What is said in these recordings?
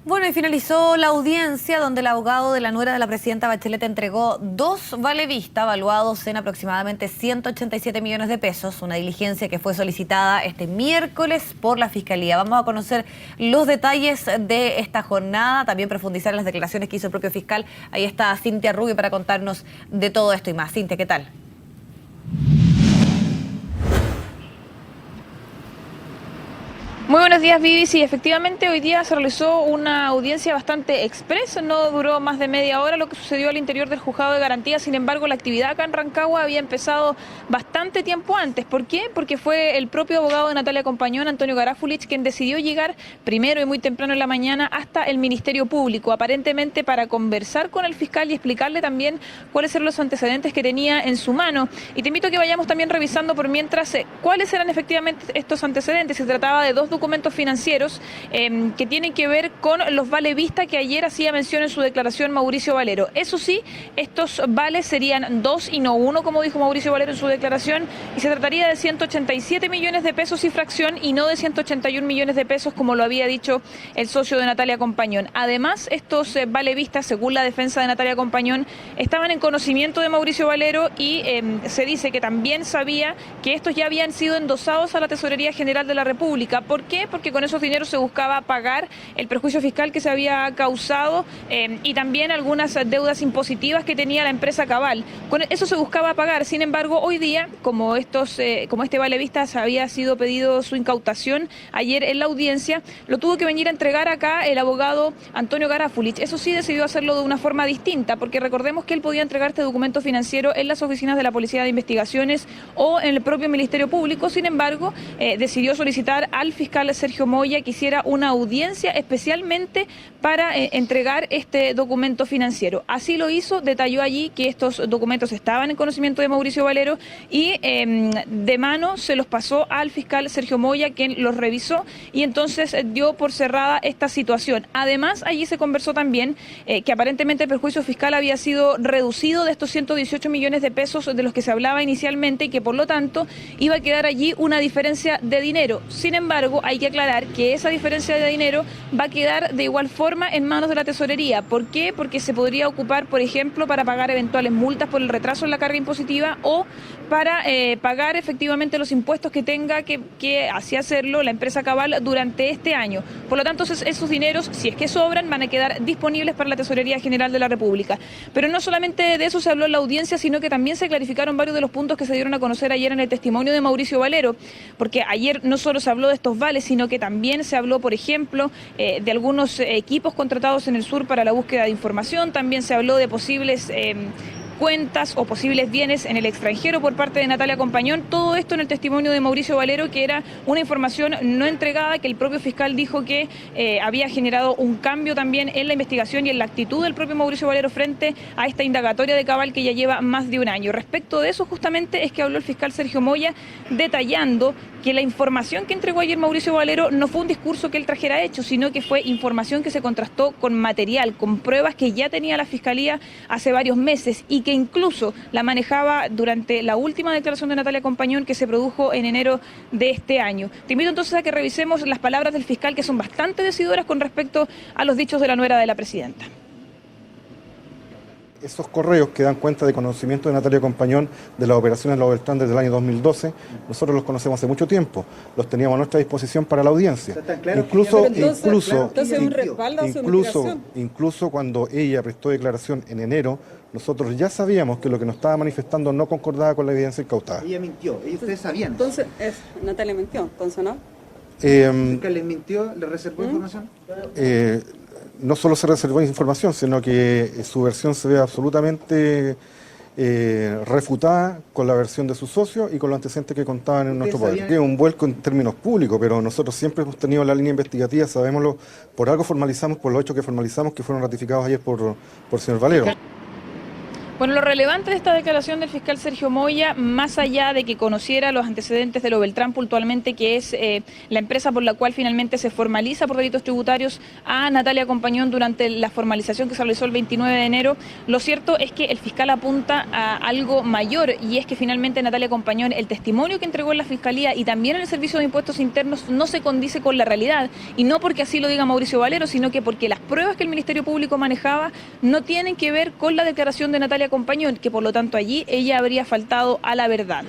Bueno, y finalizó la audiencia donde el abogado de la nuera de la presidenta Bachelet entregó 2 vale-vista valuados en aproximadamente 187 millones de pesos, una diligencia que fue solicitada este miércoles por la Fiscalía. Vamos a conocer los detalles de esta jornada, también profundizar en las declaraciones que hizo el propio fiscal. Ahí está Cintia Rubio para contarnos de todo esto y más. Cintia, ¿qué tal? Muy buenos días, Vivi. Sí, efectivamente hoy día se realizó una audiencia bastante express, no duró más de media hora lo que sucedió al interior del juzgado de garantía. Sin embargo, la actividad acá en Rancagua había empezado bastante tiempo antes. ¿Por qué? Porque fue el propio abogado de Natalia Compañón, Antonio Garafulich, quien decidió llegar primero y muy temprano en la mañana hasta el Ministerio Público, aparentemente para conversar con el fiscal y explicarle también cuáles eran los antecedentes que tenía en su mano. Y te invito a que vayamos también revisando por mientras cuáles eran efectivamente estos antecedentes. Se trataba de 2 documentos financieros que tienen que ver con los vale vista que ayer hacía mención en su declaración Mauricio Valero. Eso sí, estos vales serían 2 y no 1, como dijo Mauricio Valero en su declaración, y se trataría de 187 millones de pesos y fracción y no de 181 millones de pesos como lo había dicho el socio de Natalia Compañón. Además, estos vale vistas, según la defensa de Natalia Compañón, estaban en conocimiento de Mauricio Valero y se dice que también sabía que estos ya habían sido endosados a la Tesorería General de la República. ¿Por qué? Porque con esos dineros se buscaba pagar el perjuicio fiscal que se había causado y también algunas deudas impositivas que tenía la empresa Cabal. Con eso se buscaba pagar. Sin embargo, hoy día, como este vale vistas había sido pedido su incautación ayer en la audiencia, lo tuvo que venir a entregar acá el abogado Antonio Garafulich. Eso sí, decidió hacerlo de una forma distinta, porque recordemos que él podía entregar este documento financiero en las oficinas de la Policía de Investigaciones o en el propio Ministerio Público. Sin embargo, decidió solicitar al fiscal Sergio Moya que hiciera una audiencia especialmente para entregar este documento financiero. Así lo hizo, detalló allí que estos documentos estaban en conocimiento de Mauricio Valero y de mano se los pasó al fiscal Sergio Moya, quien los revisó y entonces dio por cerrada esta situación. Además, allí se conversó también que aparentemente el perjuicio fiscal había sido reducido de estos 118 millones de pesos de los que se hablaba inicialmente y que por lo tanto iba a quedar allí una diferencia de dinero. Sin embargo, hay que aclarar que esa diferencia de dinero va a quedar de igual forma en manos de la tesorería. ¿Por qué? Porque se podría ocupar, por ejemplo, para pagar eventuales multas por el retraso en la carga impositiva o para pagar efectivamente los impuestos que tenga que así hacerlo la empresa Cabal durante este año. Por lo tanto, esos dineros, si es que sobran, van a quedar disponibles para la Tesorería General de la República. Pero no solamente de eso se habló en la audiencia, sino que también se clarificaron varios de los puntos que se dieron a conocer ayer en el testimonio de Mauricio Valero, porque ayer no solo se habló de estos vales, sino que también se habló, por ejemplo, de algunos equipos contratados en el sur para la búsqueda de información, también se habló de posibles cuentas o posibles bienes en el extranjero por parte de Natalia Compañón. Todo esto en el testimonio de Mauricio Valero, que era una información no entregada, que el propio fiscal dijo que había generado un cambio también en la investigación y en la actitud del propio Mauricio Valero frente a esta indagatoria de Cabal que ya lleva más de un año. Respecto de eso justamente es que habló el fiscal Sergio Moya detallando que la información que entregó ayer Mauricio Valero no fue un discurso que él trajera hecho, sino que fue información que se contrastó con material, con pruebas que ya tenía la Fiscalía hace varios meses y que incluso la manejaba durante la última declaración de Natalia Compañón que se produjo en enero de este año. Te invito entonces a que revisemos las palabras del fiscal, que son bastante decidoras con respecto a los dichos de la nuera de la presidenta. Esos correos que dan cuenta de conocimiento de Natalia Compañón de las operaciones de la Beltrán desde el año 2012, nosotros los conocemos hace mucho tiempo, los teníamos a nuestra disposición para la audiencia. Incluso cuando ella prestó declaración en enero, nosotros ya sabíamos que lo que nos estaba manifestando no concordaba con la evidencia incautada. Ella mintió, ustedes sabían. Entonces, Natalia mintió, entonces, ¿no? ¿Que les mintió, le reservó información? No solo se reservó información, sino que su versión se ve absolutamente refutada con la versión de sus socios y con los antecedentes que contaban en nuestro poder. Es un vuelco en términos públicos, pero nosotros siempre hemos tenido la línea investigativa, sabémoslo, por algo formalizamos, por los hechos que formalizamos, que fueron ratificados ayer por el señor Valero. Bueno, lo relevante de esta declaración del fiscal Sergio Moya, más allá de que conociera los antecedentes de lo Beltrán puntualmente, que es la empresa por la cual finalmente se formaliza por delitos tributarios a Natalia Compañón durante la formalización que se realizó el 29 de enero, lo cierto es que el fiscal apunta a algo mayor, y es que finalmente Natalia Compañón, el testimonio que entregó en la Fiscalía y también en el Servicio de Impuestos Internos, no se condice con la realidad, y no porque así lo diga Mauricio Valero, sino que porque las pruebas que el Ministerio Público manejaba no tienen que ver con la declaración de Natalia Compañón, que por lo tanto allí ella habría faltado a la verdad.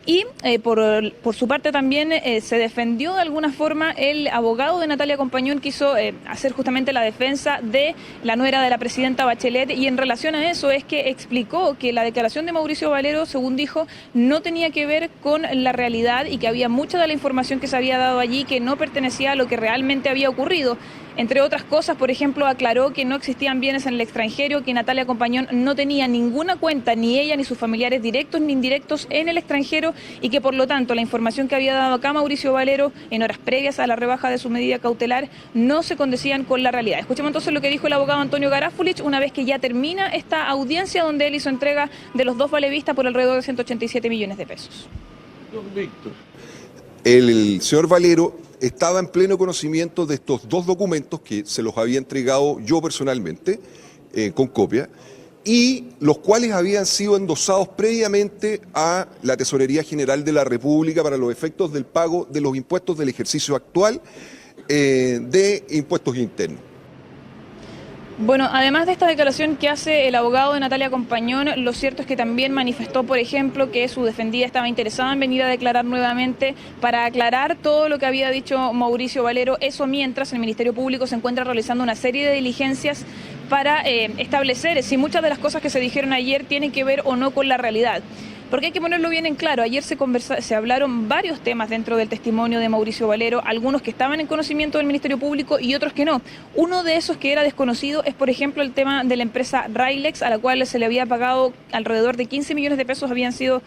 Y por su parte también se defendió de alguna forma el abogado de Natalia Compañón, quiso hacer justamente la defensa de la nuera de la presidenta Bachelet, y en relación a eso es que explicó que la declaración de Mauricio Valero, según dijo, no tenía que ver con la realidad y que había mucha de la información que se había dado allí que no pertenecía a lo que realmente había ocurrido. Entre otras cosas, por ejemplo, aclaró que no existían bienes en el extranjero, que Natalia Compañón no tenía ninguna cuenta, ni ella ni sus familiares directos ni indirectos en el extranjero, y que por lo tanto la información que había dado acá Mauricio Valero en horas previas a la rebaja de su medida cautelar no se condecían con la realidad. Escuchemos entonces lo que dijo el abogado Antonio Garafulich una vez que ya termina esta audiencia donde él hizo entrega de los dos valevistas por alrededor de 187 millones de pesos. Don Víctor. El señor Valero estaba en pleno conocimiento de estos dos documentos que se los había entregado yo personalmente, con copia, y los cuales habían sido endosados previamente a la Tesorería General de la República para los efectos del pago de los impuestos del ejercicio actual de impuestos internos. Bueno, además de esta declaración que hace el abogado de Natalia Compañón, lo cierto es que también manifestó, por ejemplo, que su defendida estaba interesada en venir a declarar nuevamente para aclarar todo lo que había dicho Mauricio Valero, eso mientras el Ministerio Público se encuentra realizando una serie de diligencias para establecer si muchas de las cosas que se dijeron ayer tienen que ver o no con la realidad. Porque hay que ponerlo bien en claro, ayer se hablaron varios temas dentro del testimonio de Mauricio Valero, algunos que estaban en conocimiento del Ministerio Público y otros que no. Uno de esos que era desconocido es, por ejemplo, el tema de la empresa Railex, a la cual se le había pagado alrededor de 15 millones de pesos, habían sido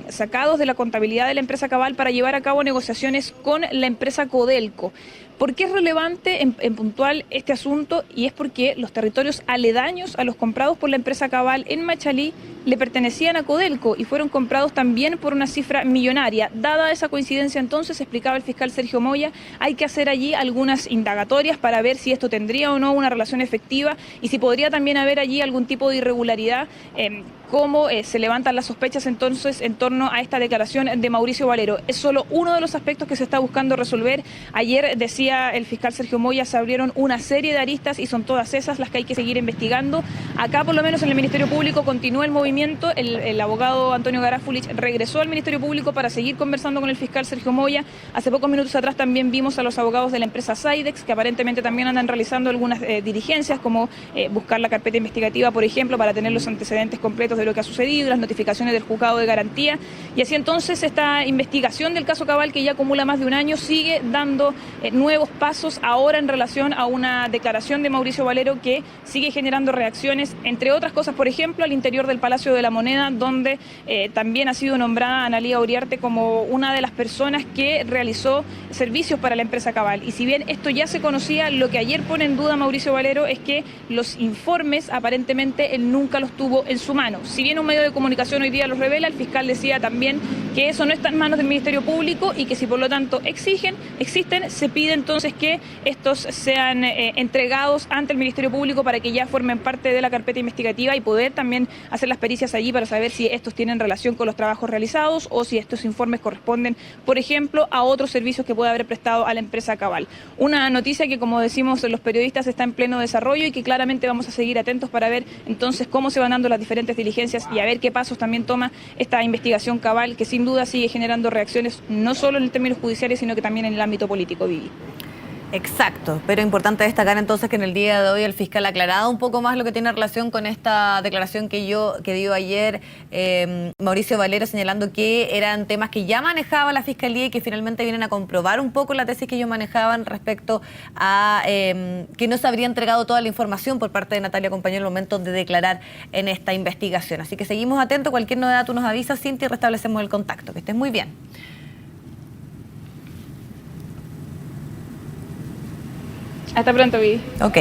sacados de la contabilidad de la empresa Cabal para llevar a cabo negociaciones con la empresa Codelco. ¿Por qué es relevante en puntual este asunto? Y es porque los territorios aledaños a los comprados por la empresa Cabal en Machalí le pertenecían a Codelco y fueron comprados también por una cifra millonaria. Dada esa coincidencia, entonces, explicaba el fiscal Sergio Moya, hay que hacer allí algunas indagatorias para ver si esto tendría o no una relación efectiva y si podría también haber allí algún tipo de irregularidad, cómo se levantan las sospechas entonces en torno a esta declaración de Mauricio Valero. Es solo uno de los aspectos que se está buscando resolver. Ayer decía el fiscal Sergio Moya, se abrieron una serie de aristas y son todas esas las que hay que seguir investigando. Acá, por lo menos en el Ministerio Público, continúa el movimiento. El abogado Antonio Garafulich regresó al Ministerio Público para seguir conversando con el fiscal Sergio Moya. Hace pocos minutos atrás también vimos a los abogados de la empresa Sidex, que aparentemente también andan realizando algunas diligencias, como buscar la carpeta investigativa, por ejemplo, para tener los antecedentes completos de lo que ha sucedido y las notificaciones del juzgado de garantía. Y así entonces esta investigación del caso Cabal, que ya acumula más de un año, sigue dando nuevos pasos ahora en relación a una declaración de Mauricio Valero que sigue generando reacciones, entre otras cosas, por ejemplo, al interior del Palacio de la Moneda, donde también ha sido nombrada Analía Uriarte como una de las personas que realizó servicios para la empresa Cabal. Y si bien esto ya se conocía, lo que ayer pone en duda Mauricio Valero es que los informes aparentemente él nunca los tuvo en su mano. Si bien un medio de comunicación hoy día los revela, el fiscal decía también que eso no está en manos del Ministerio Público y que si por lo tanto existen, se pide entonces que estos sean entregados ante el Ministerio Público para que ya formen parte de la carpeta investigativa y poder también hacer las pericias allí para saber si estos tienen relación con los trabajos realizados o si estos informes corresponden, por ejemplo, a otros servicios que puede haber prestado a la empresa Cabal. Una noticia que, como decimos los periodistas, está en pleno desarrollo y que claramente vamos a seguir atentos para ver entonces cómo se van dando las diferentes diligencias y a ver qué pasos también toma esta investigación Cabal, que sin duda sigue generando reacciones no solo en términos judiciales, sino que también en el ámbito político, Vivi. Exacto, pero importante destacar entonces que en el día de hoy el fiscal ha aclarado un poco más lo que tiene relación con esta declaración que dio ayer Mauricio Valero, señalando que eran temas que ya manejaba la Fiscalía y que finalmente vienen a comprobar un poco la tesis que ellos manejaban respecto a que no se habría entregado toda la información por parte de Natalia Compañón en el momento de declarar en esta investigación. Así que seguimos atentos, cualquier novedad tú nos avisas, Cintia, y restablecemos el contacto. Que estés muy bien. Hasta pronto, Vivi. Ok.